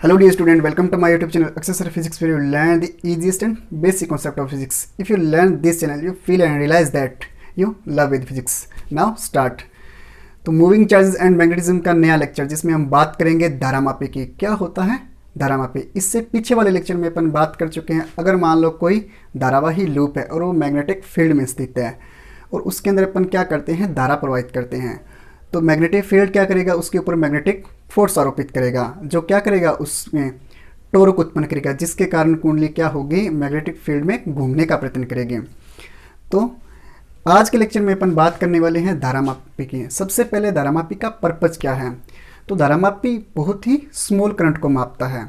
Hello dear student, welcome to my YouTube channel Accessor Physics where you learn the easiest and basic concept of physics. If you learn this channel, you feel and realize that you love with physics. Now start. तो moving charges and magnetism का नया lecture जिसमें हम बात करेंगे धारामापी की। क्या होता है धारामापी? इससे पीछे वाले लेक्चर में अपन बात कर चुके हैं। अगर मान लो कोई धारावाही लूप है और वो मैग्नेटिक फील्ड में स्थित है और उसके अंदर अपन क्या करते हैं, धारा प्रवाहित करते हैं, तो मैग्नेटिक फील्ड क्या करेगा, उसके ऊपर मैग्नेटिक फोर्स आरोपित करेगा, जो क्या करेगा, उसमें टॉर्क उत्पन्न करेगा, जिसके कारण कुंडली क्या होगी, मैग्नेटिक फील्ड में घूमने का प्रयत्न करेगी। तो आज के लेक्चर में अपन बात करने वाले हैं धारामापी की। सबसे पहले धारामापी का पर्पज क्या है? तो धारामापी बहुत ही स्मॉल करंट को मापता है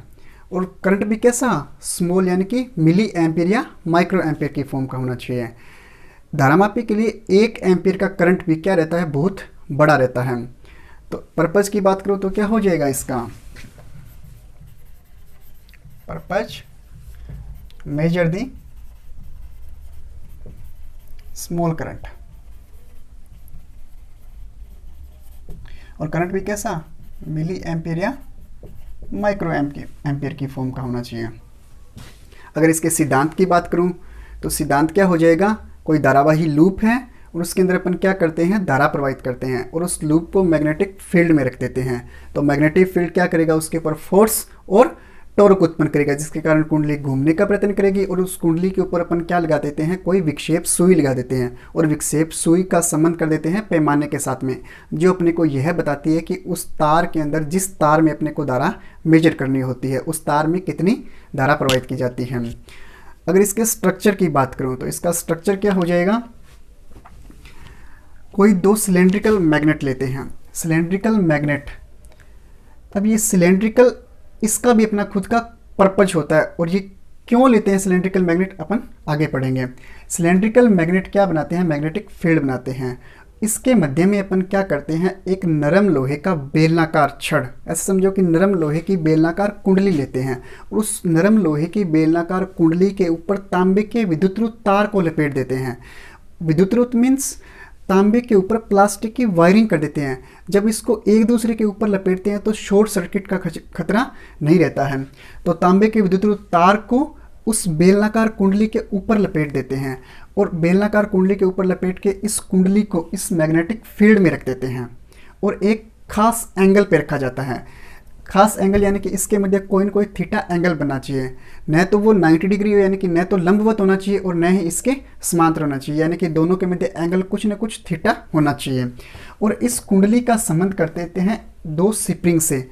और करंट भी कैसा, स्मॉल, यानी कि मिली एम्पियर या माइक्रो एम्पियर की फॉर्म का होना चाहिए। धारामापी के लिए 1 एम्पियर का करंट भी क्या रहता है, बहुत बड़ा रहता है। तो पर्पज की बात करो तो क्या हो जाएगा इसका, purpose measure the small current, और करंट भी कैसा, मिली एम्पियर या माइक्रो एम्पियर की फॉर्म का होना चाहिए। अगर इसके सिद्धांत की बात करूं तो सिद्धांत क्या हो जाएगा, कोई धारावाही लूप है और उसके अंदर अपन क्या करते हैं, धारा प्रवाहित करते हैं और उस लूप को मैग्नेटिक फील्ड में रख देते हैं। तो मैग्नेटिक फील्ड क्या करेगा, उसके ऊपर फोर्स और टॉर्क उत्पन्न करेगा, जिसके कारण कुंडली घूमने का प्रयत्न करेगी और उस कुंडली के ऊपर अपन क्या लगा देते हैं, कोई विक्षेप सुई लगा देते हैं और विक्षेप सुई का संबंध कर देते हैं पैमाने के साथ में, जो अपने को यह बताती है कि उस तार के अंदर, जिस तार में अपने को धारा मेजर करनी होती है, उस तार में कितनी धारा प्रवाहित की जाती है। अगर इसके स्ट्रक्चर की बात करूँ तो इसका स्ट्रक्चर क्या हो जाएगा, कोई 2 सिलेंड्रिकल मैग्नेट लेते हैं, सिलेंड्रिकल मैग्नेट। अब ये सिलेंड्रिकल, इसका भी अपना खुद का पर्पज होता है और ये क्यों लेते हैं सिलेंड्रिकल मैग्नेट, अपन आगे पढ़ेंगे। सिलेंड्रिकल मैग्नेट क्या बनाते हैं, मैग्नेटिक फील्ड बनाते हैं। इसके मध्य में अपन क्या करते हैं, एक नरम लोहे का बेलनाकार छड़, ऐसा समझो कि नरम लोहे की बेलनाकार कुंडली लेते हैं और उस नरम लोहे की बेलनाकार कुंडली के ऊपर तांबे के विद्युतरूप तार को लपेट देते हैं। विद्युतरूप मीन्स तांबे के ऊपर प्लास्टिक की वायरिंग कर देते हैं। जब इसको एक दूसरे के ऊपर लपेटते हैं तो शॉर्ट सर्किट का खतरा नहीं रहता है। तो तांबे के विद्युत तार को उस बेलनाकार कुंडली के ऊपर लपेट देते हैं और बेलनाकार कुंडली के ऊपर लपेट के इस कुंडली को इस मैग्नेटिक फील्ड में रख देते हैं और एक खास एंगल पे रखा जाता है। खास एंगल यानी कि इसके मध्य कोई न कोई थीटा एंगल बनना चाहिए, न तो वो 90 डिग्री हो, यानी कि न तो लंबवत होना चाहिए और न ही इसके समांतर होना चाहिए, यानी कि दोनों के मध्य एंगल कुछ न कुछ थीटा होना चाहिए। और इस कुंडली का संबंध कर देते हैं 2 स्प्रिंग से।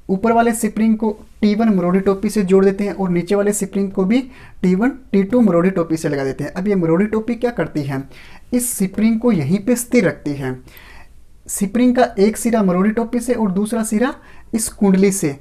ऊपर वाले स्प्रिंग को T1 मरोड़ी टोपी से जोड़ देते हैं और नीचे वाले स्प्रिंग को भी T1 T2 मरोड़ी टोपी से लगा देते हैं। अब ये मरोड़ी टोपी क्या करती है, इस स्प्रिंग को यहीं पे स्थिर रखती है। स्प्रिंग का एक सिरा मरोड़ी टोपी से और दूसरा सिरा इस कुंडली से,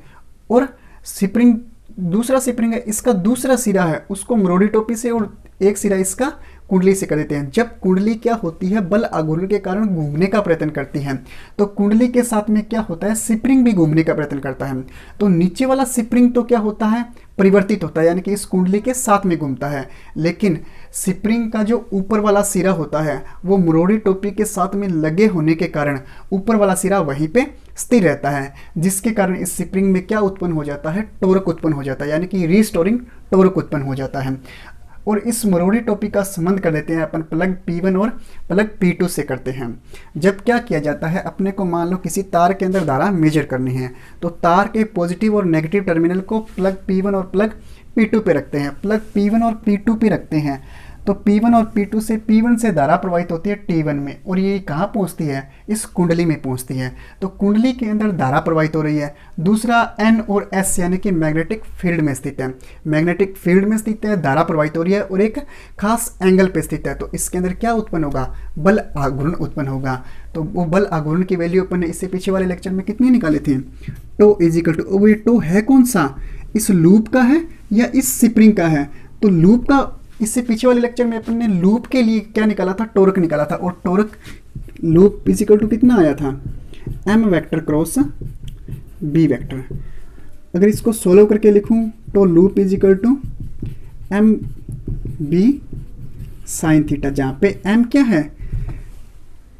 और स्प्रिंग, दूसरा स्प्रिंग है, इसका दूसरा सिरा है, उसको मरोड़ी टोपी से और एक सिरा इसका कुंडली से कर देते हैं। जब कुंडली क्या होती है, बल आघूर्ण के कारण घूमने का प्रयत्न करती है, तो कुंडली के साथ में क्या होता है, स्प्रिंग भी घूमने का प्रयत्न करता है। तो नीचे वाला स्प्रिंग तो क्या होता है, परिवर्तित होता है, यानी कि इस कुंडली के साथ में घूमता है, लेकिन स्प्रिंग का जो ऊपर वाला सिरा होता है वो मरोड़ी टोपी के साथ में लगे होने के कारण ऊपर वाला सिरा वहीं पे स्थिर रहता है, जिसके कारण इस स्प्रिंग में क्या उत्पन्न हो जाता है, टॉर्क उत्पन्न हो जाता है, यानी कि रीस्टोरिंग टॉर्क उत्पन्न हो जाता है। और इस मरोड़ी टोपी का संबंध कर देते हैं अपन प्लग P1 और प्लग P2 से करते हैं। जब क्या किया जाता है, अपने को मान लो किसी तार के अंदर धारा मेजर करनी है, तो तार के पॉजिटिव और नेगेटिव टर्मिनल को प्लग P1 और प्लग P2 पे रखते हैं, प्लग P1 और P2 पे रखते हैं। तो P1 और P2 से, P1 से धारा प्रवाहित होती है T1 में और ये कहाँ पहुँचती है, इस कुंडली में पहुँचती है। तो कुंडली के अंदर धारा प्रवाहित हो रही है। दूसरा N और S यानी कि मैग्नेटिक फील्ड में स्थित है, मैग्नेटिक फील्ड में स्थित है, धारा प्रवाहित हो रही है और एक खास एंगल पे स्थित है। तो इसके अंदर क्या उत्पन्न होगा, बल आघूर्ण उत्पन्न होगा। तो वो बल आघूर्ण की वैल्यू अपन ने इससे पीछे वाले लेक्चर में कितनी निकाली थी, टो इज इक्वल टू, वो ये टो है कौन सा, इस लूप का है या इस स्प्रिंग का है। तो लूप का, इससे पीछे वाले लेक्चर में अपन ने लूप के लिए क्या निकाला था, टॉर्क निकाला था, और torque loop is equal to कितना आया था, m vector cross b vector. अगर इसको सोल्व करके लिखूं तो loop is equal to m b sine theta, जहाँ पे m क्या है,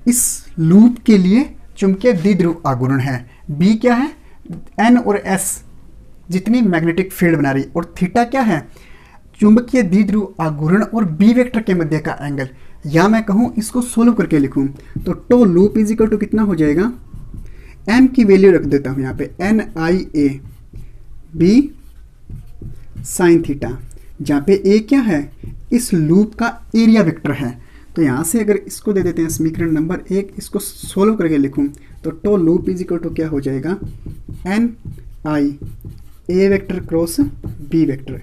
इस लूप के लिए चुंबकीय द्विध्रुव आघूर्ण है, b क्या है, n और s जितनी मैग्नेटिक फील्ड बना रही है, और थीटा क्या है, चुंबकीय द्विध्रुव आघूर्ण और बी वेक्टर के मध्य का एंगल। या मैं कहूँ इसको सोल्व करके लिखूँ तो tau loop is equal to कितना हो जाएगा, एम की वैल्यू रख देता हूँ यहाँ पे NIA बी साइन थीटा, जहाँ पे ए क्या है, इस लूप का एरिया वेक्टर है। तो यहाँ से अगर इसको दे देते हैं समीकरण नंबर 1, इसको सोल्व करके लिखूँ तो tau loop is equal to क्या हो जाएगा, NIA vector cross B vector,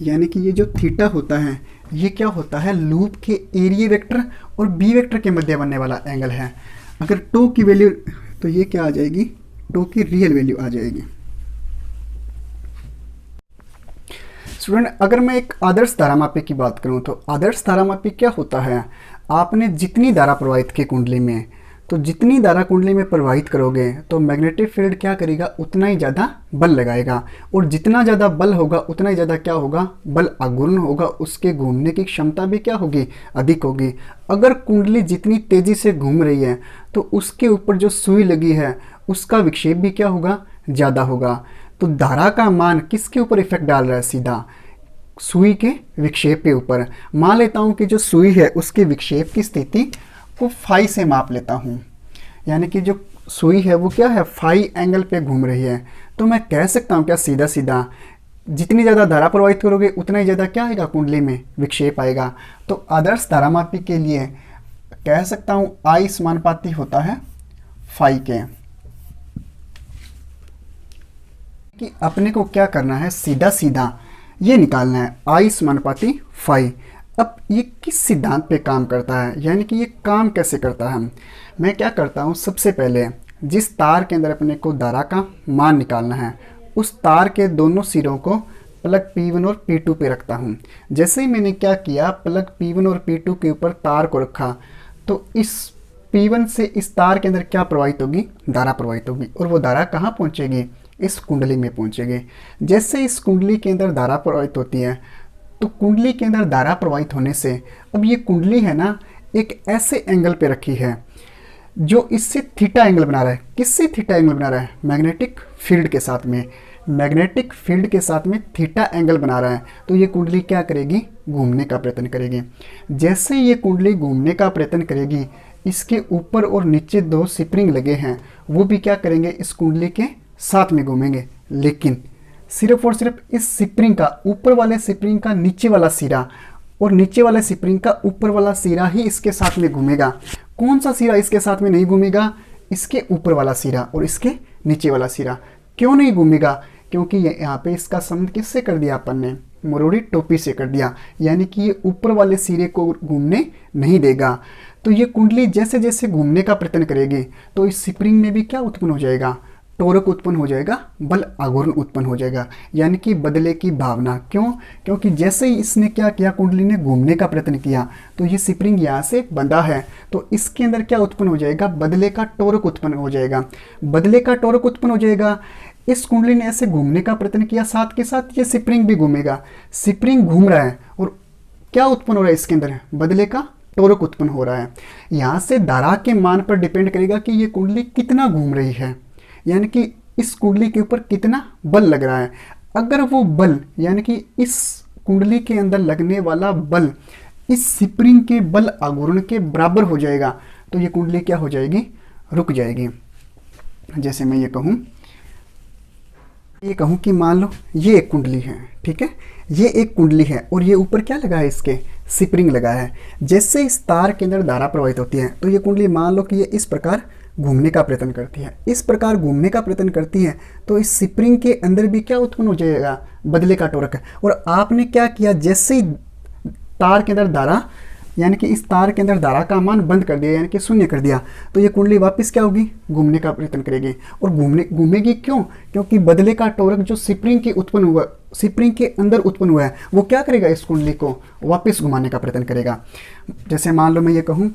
यानी कि ये जो थीटा होता है ये क्या होता है, लूप के एरिया वेक्टर और बी वेक्टर के मध्य बनने वाला एंगल है। अगर टो की वैल्यू, तो ये क्या आ जाएगी, टो की रियल वैल्यू आ जाएगी। स्टूडेंट, अगर मैं एक आदर्श धारामापी की बात करूं तो आदर्श धारामापी क्या होता है, आपने जितनी धारा प्रवाहित की कुंडली में, तो जितनी धारा कुंडली में प्रवाहित करोगे तो मैग्नेटिक फील्ड क्या करेगा, उतना ही ज़्यादा बल लगाएगा, और जितना ज़्यादा बल होगा उतना ही ज़्यादा क्या होगा, बल आघूर्ण होगा, उसके घूमने की क्षमता भी क्या होगी, अधिक होगी। अगर कुंडली जितनी तेज़ी से घूम रही है तो उसके ऊपर जो सुई लगी है उसका विक्षेप भी क्या होगा, ज़्यादा होगा। तो धारा का मान किसके ऊपर इफेक्ट डाल रहा है, सीधा सुई के विक्षेप के ऊपर। मान लेता हूँ कि जो सुई है उसके विक्षेप की स्थिति को फाई से माप लेता हूँ, यानी कि जो सुई है वो क्या है, फाई एंगल पे घूम रही है। तो मैं कह सकता हूँ क्या, सीधा सीधा जितनी ज़्यादा धारा प्रवाहित करोगे उतना ही ज़्यादा क्या आएगा, कुंडली में विक्षेप आएगा। तो आदर्श धारामापी के लिए कह सकता हूँ आई समानुपाती होता है फाई के। कि अपने को क्या करना है, सीधा सीधा ये निकालना है आई समानुपाती फाई। अब ये किस सिद्धांत पे काम करता है, यानी कि ये काम कैसे करता है। मैं क्या करता हूँ, सबसे पहले जिस तार के अंदर अपने को धारा का मान निकालना है उस तार के दोनों सिरों को प्लग P1 और P2 पे रखता हूँ। जैसे ही मैंने क्या किया, प्लग P1 और P2 के ऊपर तार को रखा तो इस P1 से इस तार के अंदर क्या प्रवाहित होगी, धारा प्रवाहित होगी, और वो धारा कहाँ पहुँचेगी, इस कुंडली में पहुँचेगी। जैसे इस कुंडली के अंदर धारा प्रवाहित होती है तो कुंडली के अंदर धारा प्रवाहित होने से अब ये कुंडली है ना एक ऐसे एंगल पे रखी है जो इससे थीटा एंगल बना रहा है। किससे थीटा एंगल बना रहा है, मैग्नेटिक फील्ड के साथ में, मैग्नेटिक फील्ड के साथ में थीटा एंगल बना रहा है। तो ये कुंडली क्या करेगी, घूमने का प्रयत्न करेगी। जैसे ये कुंडली घूमने का प्रयत्न करेगी, इसके ऊपर और नीचे दो स्प्रिंग लगे हैं, वो भी क्या करेंगे, इस कुंडली के साथ में घूमेंगे। लेकिन सिर्फ और सिर्फ इस स्प्रिंग का, ऊपर वाले स्प्रिंग का नीचे वाला सिरा और नीचे वाले स्प्रिंग का ऊपर वाला सिरा ही इसके साथ में घूमेगा। कौन सा सिरा इसके साथ में नहीं घूमेगा, इसके ऊपर वाला सिरा और इसके नीचे वाला सिरा। क्यों नहीं घूमेगा, क्योंकि यहाँ पे इसका संबंध किससे कर दिया अपन ने, मरोड़ी टोपी से कर दिया, यानी कि ये ऊपर वाले सिरे को घूमने नहीं देगा। तो ये कुंडली जैसे जैसे घूमने का प्रयत्न करेगी तो इस स्प्रिंग में भी क्या उत्पन्न हो जाएगा, टोरक उत्पन्न हो जाएगा, बल आघूर्ण उत्पन्न हो जाएगा, यानी कि बदले की भावना। क्यों, क्योंकि जैसे ही इसने क्या किया, कुंडली ने घूमने का प्रयत्न किया तो ये स्प्रिंग यहाँ से बंधा है, तो इसके अंदर क्या उत्पन्न हो जाएगा, बदले का टोरक उत्पन्न हो जाएगा। बदले का टोरक उत्पन्न हो जाएगा। इस कुंडली ने ऐसे घूमने का प्रयत्न किया, साथ के साथ ये स्प्रिंग भी घूमेगा। स्प्रिंग घूम रहा है और क्या उत्पन्न हो रहा है, इसके अंदर बदले का टोरक उत्पन्न हो रहा है। यहाँ से धारा के मान पर डिपेंड करेगा कि ये कुंडली कितना घूम रही है, यानी कि इस कुंडली के ऊपर कितना बल लग रहा है। अगर वो बल, यानी कि इस कुंडली के अंदर लगने वाला बल इस स्प्रिंग के बल आघूर्ण के बराबर हो जाएगा तो ये कुंडली क्या हो जाएगी, रुक जाएगी। जैसे मैं ये कहूँ कि मान लो ये एक कुंडली है, ठीक है, ये एक कुंडली है और ये ऊपर क्या लगा है, इसके स्प्रिंग लगा है। जैसे इस तार के अंदर धारा प्रवाहित होती है तो ये कुंडली मान लो कि ये इस प्रकार घूमने का प्रयत्न करती है। इस प्रकार घूमने का प्रयत्न करती है तो इस स्प्रिंग के अंदर भी क्या उत्पन्न हो जाएगा, बदले का टोरक। और आपने क्या किया, जैसे ही तार के अंदर धारा, यानी कि इस तार के अंदर धारा का मान बंद कर दिया, यानी कि शून्य कर दिया, तो ये कुंडली वापस क्या होगी, घूमने का प्रयत्न करेगी। और घूमेगी क्यों, क्योंकि बदले का टोरक जो स्प्रिंग के उत्पन्न हुआ, स्प्रिंग के अंदर उत्पन्न हुआ है, वो क्या करेगा, इस कुंडली को वापस घुमाने का प्रयत्न करेगा। जैसे मान लो मैं ये कहूँ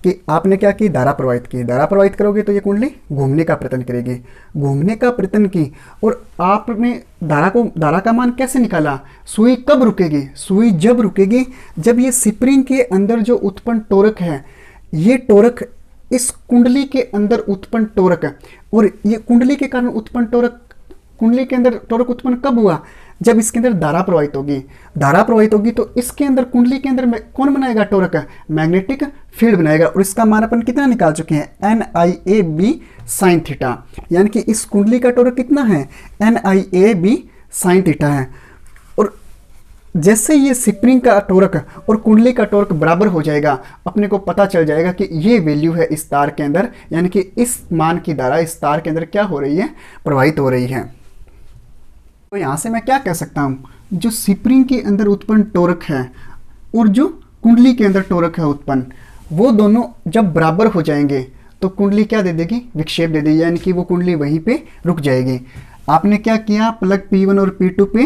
कि आपने क्या की, धारा प्रवाहित की, धारा प्रवाहित करोगे तो ये कुंडली घूमने का प्रयत्न करेगी, घूमने का प्रयत्न की। और आपने धारा का मान कैसे निकाला, सुई कब रुकेगी, सुई जब रुकेगी जब ये स्प्रिंग के अंदर जो उत्पन्न टोरक है, ये टोरक इस कुंडली के अंदर उत्पन्न टोरक है, और ये कुंडली के कारण उत्पन्न टोरक कुंडली के अंदर टॉर्क उत्पन्न कब हुआ, जब इसके अंदर धारा प्रवाहित होगी। धारा प्रवाहित होगी तो इसके अंदर कुंडली के अंदर कौन बनाएगा टॉर्क, मैग्नेटिक फील्ड बनाएगा। और इसका मान अपन कितना निकाल चुके हैं, NIAB sin थीटा, यानी कि इस कुंडली का टॉर्क कितना है, NIAB sin थीटा है। और जैसे ये स्प्रिंग का टॉर्क और कुंडली का टॉर्क बराबर हो जाएगा, अपने को पता चल जाएगा कि ये वैल्यू है इस तार के अंदर, यानी कि इस मान की धारा इस तार के अंदर क्या हो रही है, प्रवाहित हो रही है। तो यहाँ से मैं क्या कह सकता हूँ, जो स्प्रिंग के अंदर उत्पन्न टॉर्क है और जो कुंडली के अंदर टॉर्क है उत्पन्न, वो दोनों जब बराबर हो जाएंगे तो कुंडली क्या दे देगी, विक्षेप दे देगी, यानी कि वो कुंडली वहीं पे रुक जाएगी। आपने क्या किया, प्लग P1 और P2 पे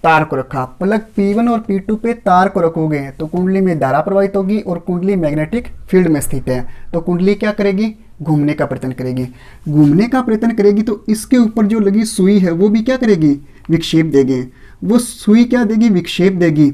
तार को रखा। प्लग P1 और P2 पे तार को रखोगे तो कुंडली में धारा प्रवाहित होगी और कुंडली मैग्नेटिक फील्ड में स्थित है, तो कुंडली क्या करेगी, घूमने का प्रयत्न करेगी। घूमने का प्रयत्न करेगी तो इसके ऊपर जो लगी सुई है वो भी क्या करेगी, विक्षेप देगी। वो सुई क्या देगी, विक्षेप देगी।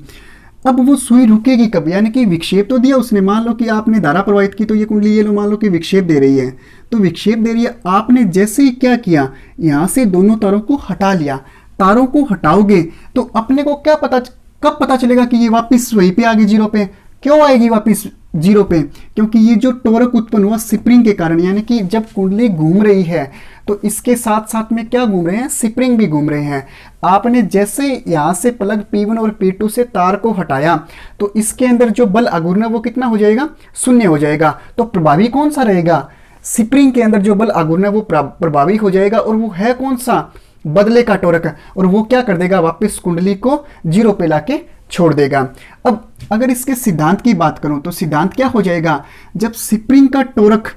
अब वो सुई रुकेगी कब, यानी कि विक्षेप तो दिया उसने, मान लो कि आपने धारा प्रवाहित की तो ये कुंडली ये लो मान लो कि विक्षेप दे रही है, तो विक्षेप दे रही है। आपने जैसे ही क्या किया, यहाँ से दोनों तारों को हटा लिया। तारों को हटाओगे तो अपने को क्या पता, कब पता चलेगा कि ये वापस वहीं पे आ गई जीरो पे। क्यों आएगी वापस जीरो पे, क्योंकि ये जो टॉर्क उत्पन्न हुआ स्प्रिंग के कारण, यानी कि जब कुंडली घूम रही है तो इसके साथ साथ में क्या घूम रहे हैं, स्प्रिंग भी घूम रहे हैं। आपने जैसे यहाँ से प्लग P1 और P2 से तार को हटाया तो इसके अंदर जो बल आघूर्ण है वो कितना हो जाएगा, शून्य हो जाएगा। तो प्रभावी कौन सा रहेगा, स्प्रिंग के अंदर जो बल आघूर्ण है वो प्रभावी हो जाएगा, और वो है कौन सा, बदले का टॉर्क, और वो क्या कर देगा, वापस कुंडली को जीरो पे लाके छोड़ देगा। अब अगर इसके सिद्धांत की बात करूं तो सिद्धांत क्या हो जाएगा, जब स्प्रिंग का टॉर्क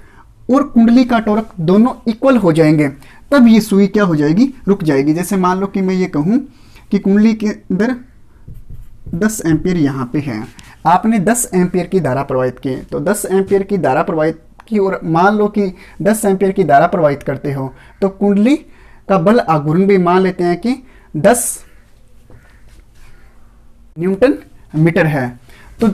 और कुंडली का टॉर्क दोनों इक्वल हो जाएंगे तब ये सुई क्या हो जाएगी, रुक जाएगी। जैसे मान लो कि मैं ये कहूं कि कुंडली के अंदर 10 एम्पियर यहाँ पे है, आपने 10 एम्पियर की धारा प्रवाहित की, तो 10 एम्पियर की धारा प्रवाहित की और मान लो कि 10 एम्पियर की धारा प्रवाहित करते हो तो कुंडली का बल आघूर्ण भी मान लेते हैं कि 10 न्यूटन मीटर है। तो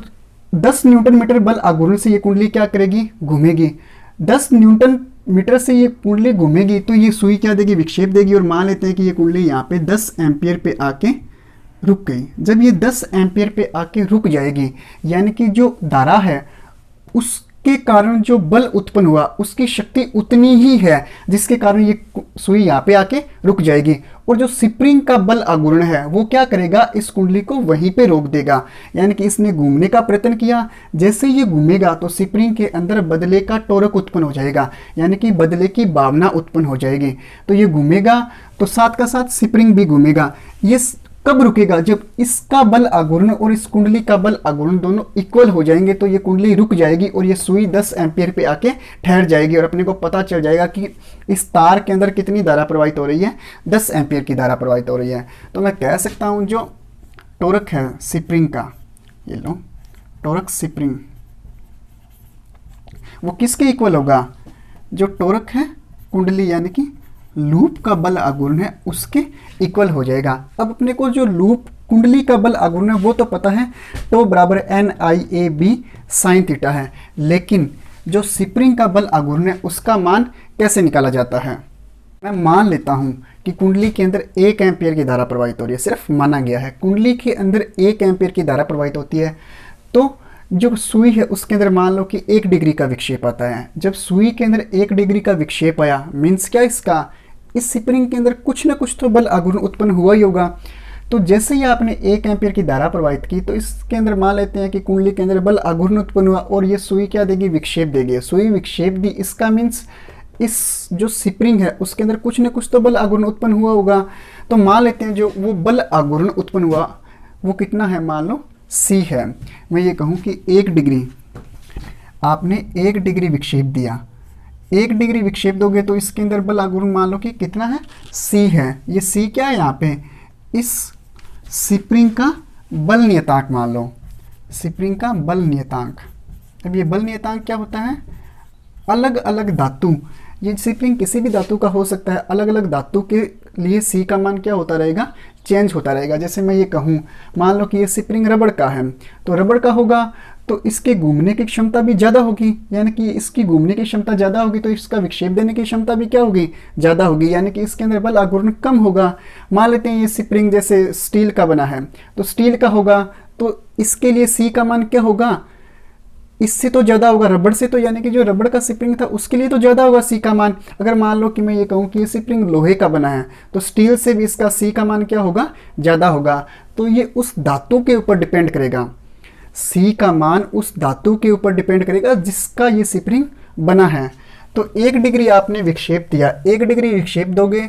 10 न्यूटन मीटर बल आघूर्ण से ये कुंडली क्या करेगी, घूमेगी। 10 न्यूटन मीटर से ये कुंडली घूमेगी तो ये सुई क्या देगी, विक्षेप देगी। और मान लेते हैं कि ये कुंडली यहाँ पे 10 एम्पियर पे आके रुक गई। जब ये 10 एम्पियर पे आके रुक जाएगी, यानी कि जो धारा है उसके कारण जो बल उत्पन्न हुआ उसकी शक्ति उतनी ही है, जिसके कारण ये सुई यहाँ पे आके रुक जाएगी। और जो स्प्रिंग का बल आघूर्ण है वो क्या करेगा, इस कुंडली को वहीं पे रोक देगा। यानी कि इसने घूमने का प्रयत्न किया, जैसे ये घूमेगा तो स्प्रिंग के अंदर बदले का टॉर्क उत्पन्न हो जाएगा, यानी कि बदले की भावना उत्पन्न हो जाएगी। तो ये घूमेगा तो साथ का साथ स्प्रिंग भी घूमेगा। ये कब रुकेगा, जब इसका बल आघूर्ण और इस कुंडली का बल आघूर्ण दोनों इक्वल हो जाएंगे तो ये कुंडली रुक जाएगी और ये सुई 10 एम्पियर पे आके ठहर जाएगी। और अपने को पता चल जाएगा कि इस तार के अंदर कितनी धारा प्रवाहित हो रही है, 10 एम्पियर की धारा प्रवाहित हो रही है। तो मैं कह सकता हूँ जो टॉर्क है स्प्रिंग का, ये लो टॉर्क स्प्रिंग, वो किसके इक्वल होगा, जो टॉर्क है कुंडली यानी कि लूप का बल आघूर्ण है उसके इक्वल हो जाएगा। अब अपने को जो लूप कुंडली का बल आघूर्ण है वो तो पता है, तो बराबर NIAB sin थीटा है, लेकिन जो स्प्रिंग का बल आघूर्ण है उसका मान कैसे निकाला जाता है। मैं मान लेता हूं कि कुंडली के अंदर 1 एम्पियर की धारा प्रवाहित हो रही है, सिर्फ माना गया है कुंडली के अंदर 1 एम्पियर की धारा प्रवाहित होती है। तो जो सुई है उसके अंदर मान लो कि 1 डिग्री का विक्षेप आता है। जब सुई के अंदर 1 डिग्री का विक्षेप आया, मीन्स क्या, इसका इस स्प्रिंग के अंदर कुछ ना कुछ तो बल आघूर्ण उत्पन्न हुआ ही होगा। तो जैसे ही आपने 1 एम्पियर की धारा प्रवाहित की तो इसके अंदर मान लेते हैं कि कुंडली के अंदर बल आघूर्ण उत्पन्न हुआ और ये सुई क्या देगी, विक्षेप देगी। सुई विक्षेप दी, इसका मीन्स इस जो स्प्रिंग है उसके अंदर कुछ ना कुछ तो बल आघूर्ण उत्पन्न हुआ होगा। तो मान लेते हैं जो वो बल आघूर्ण उत्पन्न हुआ वो कितना है, मान लो C है। मैं ये कहूँ कि 1 डिग्री, आपने 1 डिग्री विक्षेप दिया, 1 डिग्री विक्षेप दोगे तो इसके अंदर बल आघूर्ण मान लो कि कितना है, C है। ये C क्या है यहाँ पे, इस स्प्रिंग का बल नियतांक मान लो, स्प्रिंग का बल नियतांक। अब ये बल नियतांक क्या होता है, अलग अलग धातु, ये स्प्रिंग किसी भी धातु का हो सकता है, अलग अलग धातु के लिए C का मान क्या होता रहेगा, चेंज होता रहेगा। जैसे मैं ये कहूँ, मान लो कि ये स्प्रिंग रबड़ का है तो रबड़ का होगा तो इसके घूमने की क्षमता भी ज़्यादा होगी, यानी कि इसकी घूमने की क्षमता ज़्यादा होगी तो इसका विक्षेप देने की क्षमता भी क्या होगी, ज़्यादा होगी, यानी कि इसके अंदर बल आघूर्ण कम होगा। मान लेते हैं ये स्प्रिंग जैसे स्टील का बना है, तो स्टील का होगा तो इसके लिए सी का मान क्या होगा, इससे तो ज़्यादा होगा रबड़ से, तो यानी कि जो रबड़ का स्प्रिंग था उसके लिए तो ज़्यादा होगा सी का मान। अगर मान लो कि मैं ये कहूँ कि ये स्प्रिंग लोहे का बना है तो स्टील से भी इसका सी का मान क्या होगा, ज़्यादा होगा। तो ये उस धातु के ऊपर डिपेंड करेगा, सी का मान उस धातु के ऊपर डिपेंड करेगा जिसका ये स्प्रिंग बना है। तो 1 डिग्री आपने विक्षेप दिया, 1 डिग्री विक्षेप दोगे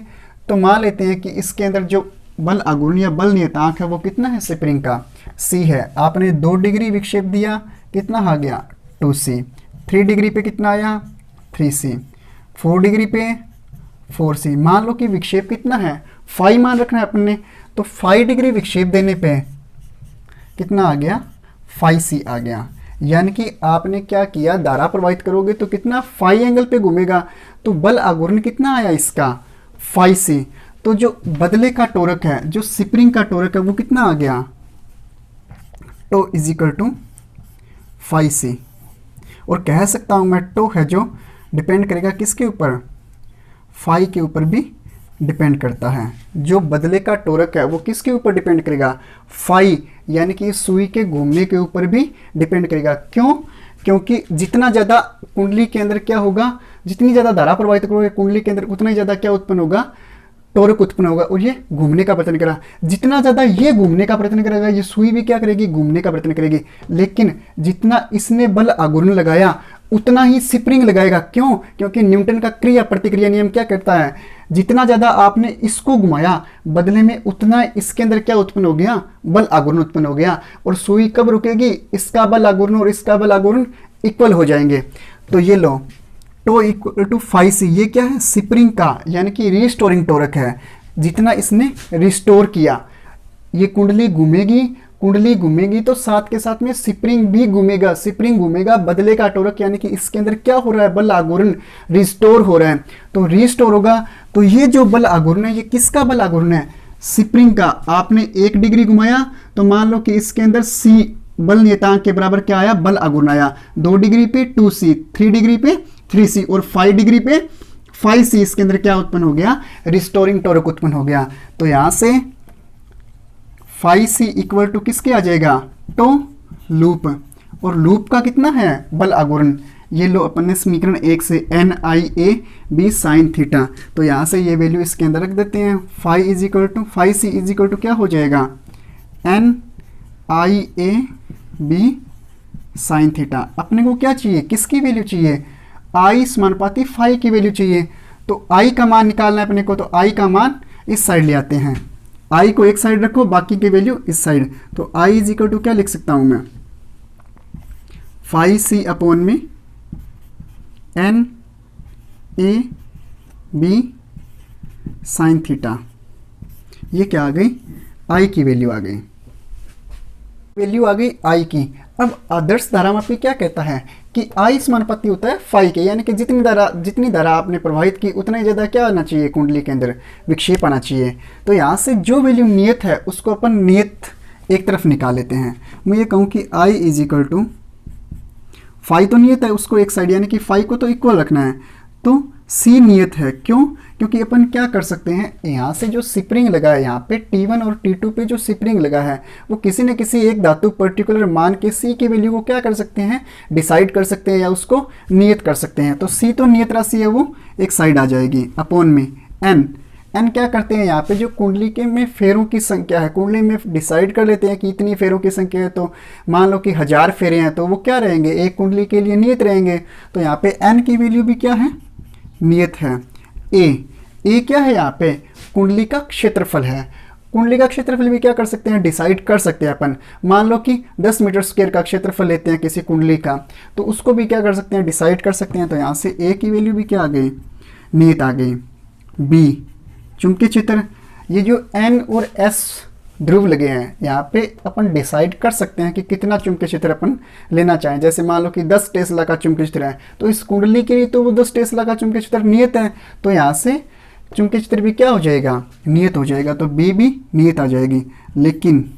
तो मान लेते हैं कि इसके अंदर जो बल आघूर्ण या बल नियतांक है वो कितना है, स्प्रिंग का सी है। आपने 2 डिग्री विक्षेप दिया, कितना आ गया 2c, 3 डिग्री पे कितना आया 3c, 4 डिग्री पे 4c। मान लो कि विक्षेप कितना है 5 मान रखना है अपने, तो 5 डिग्री विक्षेप देने पे कितना आ गया 5c आ गया। यानी कि आपने क्या किया, धारा प्रवाहित करोगे तो कितना 5 एंगल पे घूमेगा, तो बल आघूर्ण कितना आया इसका 5c। तो जो बदले का टोरक है, जो स्प्रिंग का टोरक है वो कितना आ गया, to is equal to 5c। और कह सकता हूं मैं टो है जो डिपेंड करेगा किसके ऊपर, फाई के ऊपर भी डिपेंड करता है। जो बदले का टोरक है वो किसके ऊपर डिपेंड करेगा, फाई, यानी कि सुई के घूमने के ऊपर भी डिपेंड करेगा। क्यों, क्योंकि जितना ज़्यादा कुंडली के अंदर क्या होगा, जितनी ज़्यादा धारा प्रवाहित करोगे कुंडली के अंदर उतना ही ज़्यादा क्या उत्पन्न होगा, टोरक उत्पन्न होगा और ये घूमने का प्रयत्न करेगा। जितना ज़्यादा ये घूमने का प्रयत्न करेगा ये सुई भी क्या करेगी, घूमने का प्रयत्न करेगी। लेकिन जितना इसने बल आघूर्ण लगाया उतना ही स्प्रिंग लगाएगा। क्यों, क्योंकि न्यूटन का क्रिया प्रतिक्रिया नियम क्या कहता है, जितना ज़्यादा आपने इसको घुमाया बदले में उतना इसके अंदर क्या उत्पन्न हो गया, बल आघूर्ण उत्पन्न हो गया। और सुई कब रुकेगी, इसका बल आघूर्ण और इसका बल आघूर्ण इक्वल हो जाएंगे। तो ये लो टो इक्वल टू 5c, ये क्या है स्प्रिंग का यानी कि रिस्टोरिंग टोरक है। जितना इसने रिस्टोर किया, ये कुंडली घूमेगी, कुंडली घूमेगी तो साथ के साथ में स्प्रिंग भी घूमेगा, स्प्रिंग घूमेगा, बदले का टोरक यानी कि इसके अंदर क्या हो रहा है, बल आघूर्ण रिस्टोर हो रहा है। तो रिस्टोर होगा तो ये जो बल आघूर्ण है ये किसका बल आघूर्ण है, स्प्रिंग का। आपने 1 डिग्री घुमाया तो मान लो कि इसके अंदर c बल नियतांक के बराबर क्या आया, बल आघूर्ण आया। 2 डिग्री पे 2c, 3 डिग्री पे 3c और 5 डिग्री पे 5c, इसके अंदर क्या उत्पन्न हो गया, रिस्टोरिंग टोरक उत्पन्न हो गया। तो यहां से 5c इक्वल टू किसके आ जाएगा, टो लूप, और लूप का कितना है बल आघूर्ण, ये लो अपन ने समीकरण 1 से NIA sin थीटा। तो यहां से ये वैल्यू इसके अंदर रख देते हैं। 5c इज इक्वल टू क्या हो जाएगा, NIA sin थीटा। अपने को क्या चाहिए, किसकी वैल्यू चाहिए, आई समानुपाती फाई की वैल्यू चाहिए। तो आई का मान निकालना है अपने को, तो आई का मान इस साइड ले आते हैं, आई को एक साइड रखो बाकी की वैल्यू इस साइड। तो आई इज इक्वल टू क्या लिख सकता हूं मैं, 5c अपॉन में NAB sin थीटा। ये क्या आ गई, आई की वैल्यू आ गई, वैल्यू आ गई आई की। अब आदर्श धारामापी क्या कहता है कि आई समानुपाती होता है फाई के, यानी कि जितनी धारा आपने प्रवाहित की उतना ही ज़्यादा क्या आना चाहिए, कुंडली के अंदर विक्षेप आना चाहिए। तो यहाँ से जो वैल्यू नियत है उसको अपन नियत एक तरफ निकाल लेते हैं। मैं ये कहूँ कि I is equal to, phi तो नियत है उसको एक साइड, यानी कि फाई को तो इक्वल रखना है, तो सी नियत है। क्यों, क्योंकि अपन क्या कर सकते हैं, यहाँ से जो स्प्रिंग लगा है यहाँ पे T1 और T2 पे जो स्प्रिंग लगा है वो किसी न किसी एक धातु पर्टिकुलर मान के C की वैल्यू को क्या कर सकते हैं, डिसाइड कर सकते हैं या उसको नियत कर सकते हैं। तो C तो नियत राशि है वो एक साइड आ जाएगी, अपॉन में n क्या करते हैं, यहाँ पे जो कुंडली के में फेरों की संख्या है, कुंडली में डिसाइड कर लेते हैं कि इतनी फेरों की संख्या है। तो मान लो कि 1000 फेरे हैं तो वो क्या रहेंगे, एक कुंडली के लिए नियत रहेंगे। तो यहाँ पे n की वैल्यू भी क्या है, नियत है। ए क्या है, यहाँ पे कुंडली का क्षेत्रफल है। कुंडली का क्षेत्रफल भी क्या कर सकते हैं, डिसाइड कर सकते हैं अपन। मान लो कि 10 मीटर स्क्वायर का क्षेत्रफल लेते हैं किसी कुंडली का, तो उसको भी क्या कर सकते हैं, डिसाइड कर सकते हैं। तो यहाँ से ए की वैल्यू भी क्या आ गई, नियत आ गई। बी चुंबकीय क्षेत्र, ये जो एन और एस ध्रुव लगे हैं यहाँ पे अपन डिसाइड कर सकते हैं कि कितना चुंबकीय क्षेत्र अपन लेना चाहें। जैसे मान लो कि 10 टेस्ला का चुंबकीय क्षेत्र है तो इस कुंडली के लिए तो वो 10 टेस्ला का चुंबकीय क्षेत्र नियत है, तो यहाँ से चुंबकीय क्षेत्र भी क्या हो जाएगा, नियत हो जाएगा। तो बी भी नियत आ जाएगी। लेकिन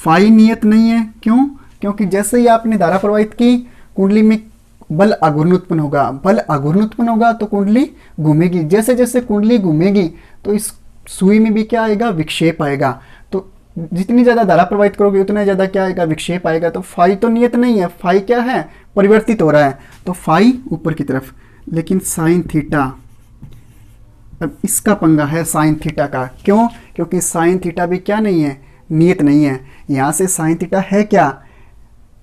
फाई नियत नहीं है। क्यों? क्योंकि जैसे ही आपने धारा प्रवाहित की, कुंडली में बल आघूर्ण उत्पन्न होगा, बल आघूर्ण उत्पन्न होगा तो कुंडली घूमेगी, जैसे जैसे कुंडली घूमेगी तो इस सुई में भी क्या आएगा? विक्षेप आएगा। तो जितनी ज़्यादा धारा प्रवाहित करोगे उतना ज़्यादा क्या आएगा? विक्षेप आएगा। तो फाई तो नियत नहीं है, फाई क्या है? परिवर्तित हो रहा है, तो फाई ऊपर की तरफ। लेकिन साइन थीटा, अब इसका पंगा है साइन थीटा का। क्यों? क्योंकि साइन थीटा भी क्या नहीं है? नियत नहीं है। यहाँ से साइन थीटा है क्या?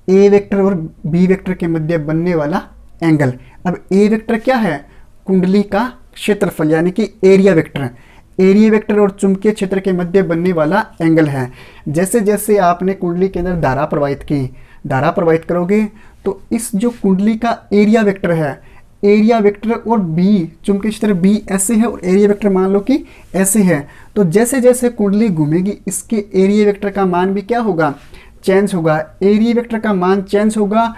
ए वेक्टर और बी वेक्टर के मध्य बनने वाला एंगल। अब ए वेक्टर क्या है? कुंडली का क्षेत्रफल, यानी कि एरिया वेक्टर। एरिया वेक्टर और चुंबकीय क्षेत्र के मध्य बनने वाला एंगल है। जैसे जैसे आपने कुंडली के अंदर धारा प्रवाहित की, धारा प्रवाहित करोगे तो इस जो कुंडली का एरिया वेक्टर है, एरिया वेक्टर और बी, चुंबकीय क्षेत्र बी ऐसे है और एरिया वेक्टर मान लो कि ऐसे है, तो जैसे जैसे कुंडली घूमेगी इसके एरिया वेक्टर का मान भी क्या होगा? चेंज होगा। एरिया वेक्टर का मान चेंज होगा।